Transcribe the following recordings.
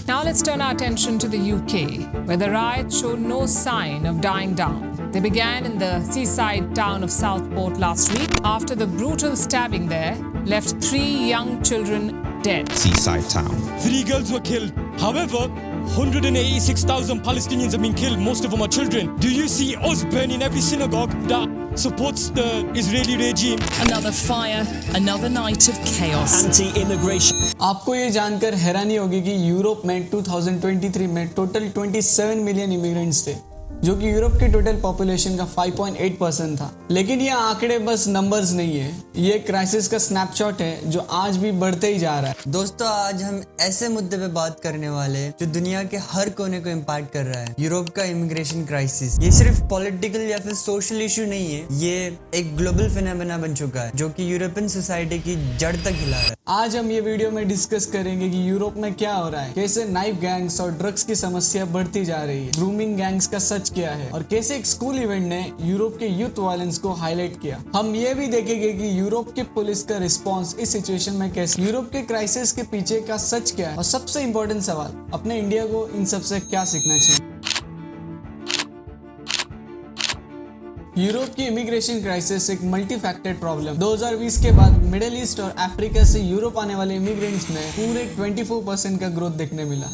Now let's turn our attention to the UK, where the riots showed no sign of dying down. They began in the seaside town of Southport last week after the brutal stabbing there left 3 young children dead. Seaside town. 3 girls were killed. However, 186,000 Palestinians have been killed. Most of them are children. Do you see us burning every synagogue that supports the Israeli regime? Another fire, another night of chaos. Anti-immigration. आपको ये जानकर हैरानी होगी कि Europe में 2023 में total 27 million immigrants थे, जो कि यूरोप की टोटल पॉपुलेशन का 5.8% था। लेकिन ये आंकड़े बस नंबर्स नहीं है, ये क्राइसिस का स्नैपशॉट है जो आज भी बढ़ते ही जा रहा है। दोस्तों, आज हम ऐसे मुद्दे पे बात करने वाले हैं जो दुनिया के हर कोने को इम्पैक्ट कर रहा है, यूरोप का इमिग्रेशन क्राइसिस। ये सिर्फ पॉलिटिकल या फिर सोशल इशू नहीं है, ये एक ग्लोबल फिनोमेना बन चुका है जो कि यूरोपियन सोसाइटी की जड़ तक हिला रहा है। आज हम ये वीडियो में डिस्कस करेंगे कि यूरोप में क्या हो रहा है, कैसे नाइफ गैंग्स और ड्रग्स की समस्या बढ़ती जा रही है, ग्रूमिंग गैंग्स का सच क्या है और कैसे एक स्कूल इवेंट ने यूरोप के यूथ वायलेंस को हाईलाइट किया। हम ये भी देखेंगे कि यूरोप के पुलिस का रिस्पांस इस सिचुएशन में कैसे, यूरोप के क्राइसिस के पीछे का सच क्या है और सबसे इंपॉर्टेंट सवाल, अपने इंडिया को इन सब से क्या सीखना चाहिए। यूरोप की इमिग्रेशन क्राइसिस एक मल्टी फैक्टेड प्रॉब्लम। 2020 के बाद मिडिल ईस्ट और अफ्रीका से यूरोप आने वाले इमिग्रेंट्स में पूरे 24% का ग्रोथ देखने मिला।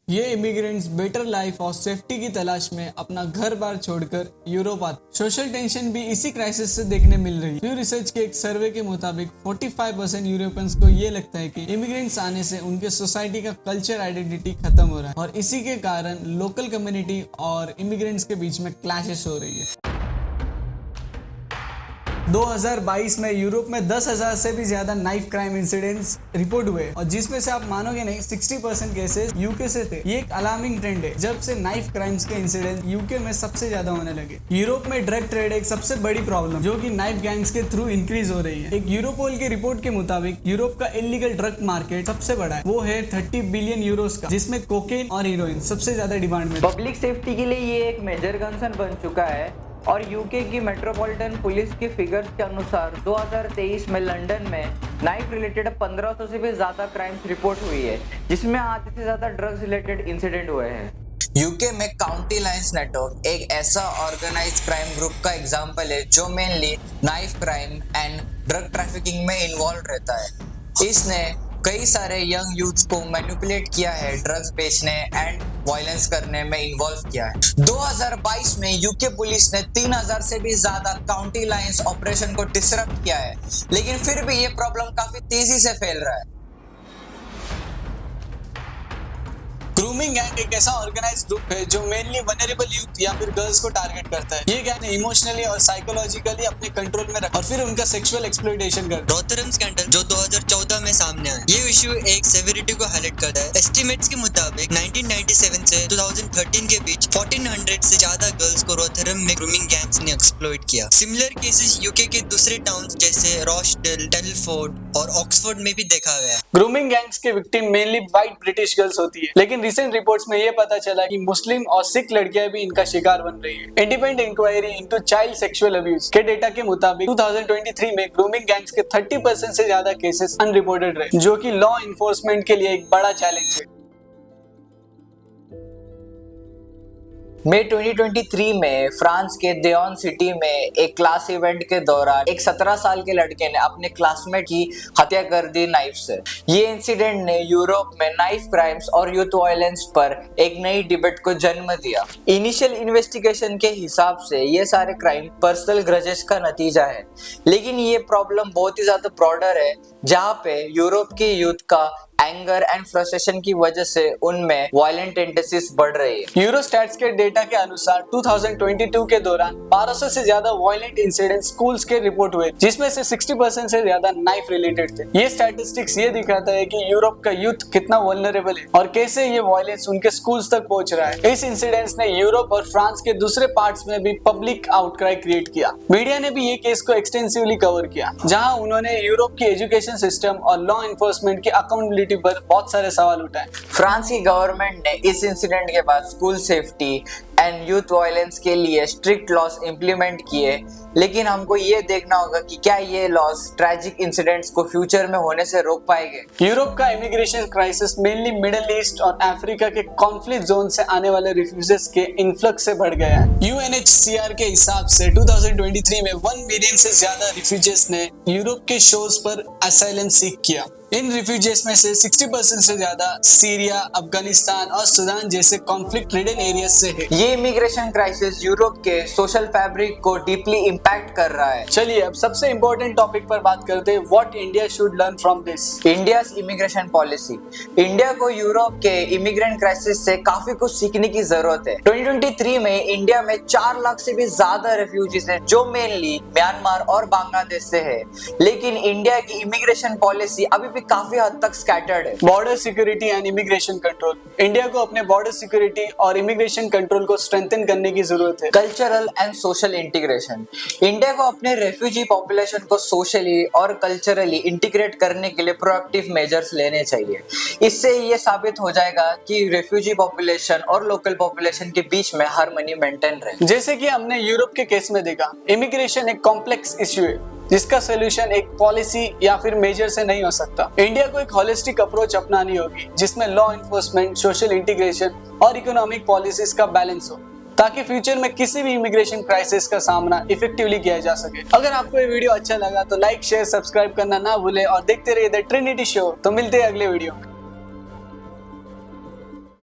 ये इमिग्रेंट्स बेटर लाइफ और सेफ्टी की तलाश में अपना घर बार छोड़कर यूरोप आते। सोशल टेंशन भी इसी क्राइसिस से देखने मिल रही है। न्यू रिसर्च के एक सर्वे के मुताबिक 45% यूरोपियंस को ये लगता है कि इमिग्रेंट्स आने से उनके सोसाइटी का कल्चर आइडेंटिटी खत्म हो रहा है और इसी के कारण लोकल कम्युनिटी और इमिग्रेंट्स के बीच में क्लैशेस हो रही है। 2022 में यूरोप में 10,000 से भी ज्यादा नाइफ क्राइम इंसिडेंट्स रिपोर्ट हुए और जिसमें से आप मानोगे नहीं 60% केसेस यूके से थे। ये एक अलार्मिंग ट्रेंड है जब से नाइफ क्राइम्स के इंसिडेंट यूके में सबसे ज्यादा होने लगे। यूरोप में ड्रग ट्रेड एक सबसे बड़ी प्रॉब्लम जो कि नाइफ गैंग्स के थ्रू इंक्रीज हो रही है। एक यूरोपोल की रिपोर्ट के मुताबिक यूरोप का इलीगल ड्रग मार्केट सबसे बड़ा है, वो है 30 बिलियन यूरोस का, जिसमें कोकेन और हीरोइन सबसे ज्यादा डिमांड में। पब्लिक सेफ्टी के लिए ये एक मेजर कंसर्न बन चुका है और यूके की मेट्रोपॉलिटन पुलिस के फिगर्स के अनुसार 2023 में लंदन में नाइफ रिलेटेड 1500 से भी ज्यादा क्राइम्स रिपोर्ट हुई है, जिसमें आधे से ज्यादा ड्रग्स रिलेटेड इंसिडेंट हुए हैं। यूके में काउंटी लाइंस नेटवर्क एक ऐसा ऑर्गेनाइज्ड क्राइम ग्रुप का एग्जांपल है जो mainly knife crime and drug trafficking में इन्वॉल्व रहता है। इसने कई सारे यंग यूथ्स को मैनिपुलेट किया है, ड्रग्स बेचने एंड वायलेंस करने में इन्वॉल्व किया है। 2022 में यूके पुलिस ने 3000 से भी ज्यादा काउंटी लाइंस ऑपरेशन को डिसरप्ट किया है, लेकिन फिर भी ये प्रॉब्लम काफी तेजी से फैल रहा है। ग्रूमिंग गैंग एक ऐसा ऑर्गेनाइज्ड ग्रुप है जो मेनली वनरेबल यूथ या फिर गर्ल्स को टारगेट करता है। ये गैंग इमोशनली और साइकोलॉजिकली अपने कंट्रोल में रखता है और फिर उनका सेक्सुअल एक्सप्लॉयटेशन करता है। रोथरहम स्कैंडल जो 2014 में सामने आया, ये इशू एक सेवेरिटी को हाईलाइट करता है। एस्टिमेट्स के मुताबिक 1997 से 2013 के बीच 1400 से ज्यादा गर्ल्स को रोथरहम में ग्रूमिंग गैंग्स ने एक्सप्लॉइट किया। सिमिलर केसेस यूके के दूसरे टाउन्स जैसे रॉचडेल, टेलफोर्ड और ऑक्सफोर्ड में भी देखा गया। ग्रूमिंग गैंग्स के victim mainly white British girls होती है, लेकिन रिसेंट रिपोर्ट्स में ये पता चला कि मुस्लिम और सिख लड़कियां भी इनका शिकार बन रही है। Independent inquiry into child sexual abuse के डेटा के मुताबिक 2023 में ग्रूमिंग गैंग्स के 30% से ज्यादा केसेस अनरिपोर्टेड रहे, जो कि लॉ इन्फोर्समेंट के लिए एक बड़ा चैलेंज है। मई 2023 में फ्रांस के देओन सिटी में एक क्लास इवेंट के दौरान एक 17 साल के लड़के ने अपने क्लासमेट की हत्या कर दी नाइफ से। ये इंसिडेंट ने यूरोप में नाइफ क्राइम्स और यूथ वायलेंस पर एक नई डिबेट को जन्म दिया। इनिशियल इन्वेस्टिगेशन के हिसाब से ये सारे क्राइम पर्सनल ग्रजेस का नतीजा है, लेकिन ये प्रॉब्लम बहुत ही ज्यादा ब्रॉडर है, जहाँ पे यूरोप के यूथ का एंगर एंड फ्रस्ट्रेशन की वजह से उनमें वायलेंट टेंडेंसीज बढ़ रही है। यूरोस्टैट्स के डेटा के अनुसार 2022 के दौरान 1200 से ज्यादा वायलेंट इंसिडेंट स्कूल्स के रिपोर्ट हुए, जिसमें से 60% से ज्यादा नाइफ रिलेटेड थे। ये स्टैटिस्टिक्स ये दिखाता है कि यूरोप का यूथ कितना वल्नरेबल है और कैसे ये वायलेंस उनके स्कूल्स तक पहुंच रहा है। इस इंसिडेंट्स ने यूरोप और फ्रांस के दूसरे पार्ट्स में भी पब्लिक आउटक्राई क्रिएट किया। मीडिया ने भी ये केस को एक्सटेंसिवली कवर किया, जहां उन्होंने यूरोप की एजुकेशन सिस्टम और लॉ एनफोर्समेंट की अकाउंटेबिलिटी पर बहुत सारे सवाल उठाए। फ्रांस की गवर्नमेंट ने इस इंसिडेंट के बाद school safety, and youth violence के लिए स्ट्रिक्ट लॉस इंप्लीमेंट किए, लेकिन हमको ये देखना होगा कि क्या ये लॉस ट्रैजिक इंसिडेंट्स को फ्यूचर में होने से रोक पाएंगे। यूरोप का immigration crisis mainly middle east और अफ्रीका के कॉन्फ्लिक्ट जोन से आने वाले रिफ्यूजीज के इन्फ्लक्स से बढ़ गया है। UNHCR के हिसाब से 2023 में 1 मिलियन से ज्यादा रिफ्यूजीज ने यूरोप के शोर्स पर असाइलम सीक किया। इन रिफ्यूजीज में से 60% से ज्यादा सीरिया, अफगानिस्तान और सूडान जैसे कॉन्फ्लिक्ट रिडन एरिया से है। ये इमिग्रेशन क्राइसिस यूरोप के सोशल फैब्रिक को डीपली इम्पैक्ट कर रहा है। चलिए अब सबसे इम्पोर्टेंट टॉपिक पर बात करते हैं, what India should learn from this. India's immigration policy. India को यूरोप के इमिग्रेंट क्राइसिस से काफी कुछ सीखने की जरूरत है। 2023 में इंडिया में 4 लाख से भी ज्यादा रेफ्यूजीज हैं, जो मेनली म्यांमार और बांग्लादेश से है, लेकिन इंडिया की इमिग्रेशन पॉलिसी अभी भी काफी हद तक स्कैटर्ड है। Border security and immigration control. India को अपने बॉर्डर सिक्योरिटी और इमिग्रेशन कंट्रोल को स्ट्रेंथन करने की जरूरत है। Cultural and social integration. India को अपने रेफ्यूजी पॉपुलेशन को सोशली और कल्चरली इंटीग्रेट करने के लिए प्रोएक्टिव मेजर्स लेने चाहिए। इससे ये साबित हो जाएगा कि रेफ्यूजी पॉपुलेशन और लोकल पॉपुलेशन के बीच में हार्मनी मेंटेन रहे। जैसे कि हमने यूरोप के केस में देखा, इमिग्रेशन एक कॉम्प्लेक्स इश्यू है जिसका सोल्यूशन एक पॉलिसी या फिर मेजर से नहीं हो सकता। इंडिया को एक होलिस्टिक अप्रोच अपनानी होगी जिसमें लॉ एनफोर्समेंट, सोशल इंटीग्रेशन और इकोनॉमिक पॉलिसीज का बैलेंस हो, ताकि फ्यूचर में किसी भी इमिग्रेशन क्राइसिस का सामना इफेक्टिवली किया जा सके। अगर आपको ये वीडियो अच्छा लगा तो लाइक, शेयर, सब्सक्राइब करना ना भूले और देखते रहिए द ट्रिनिटी शो। तो मिलते हैं अगले वीडियो में।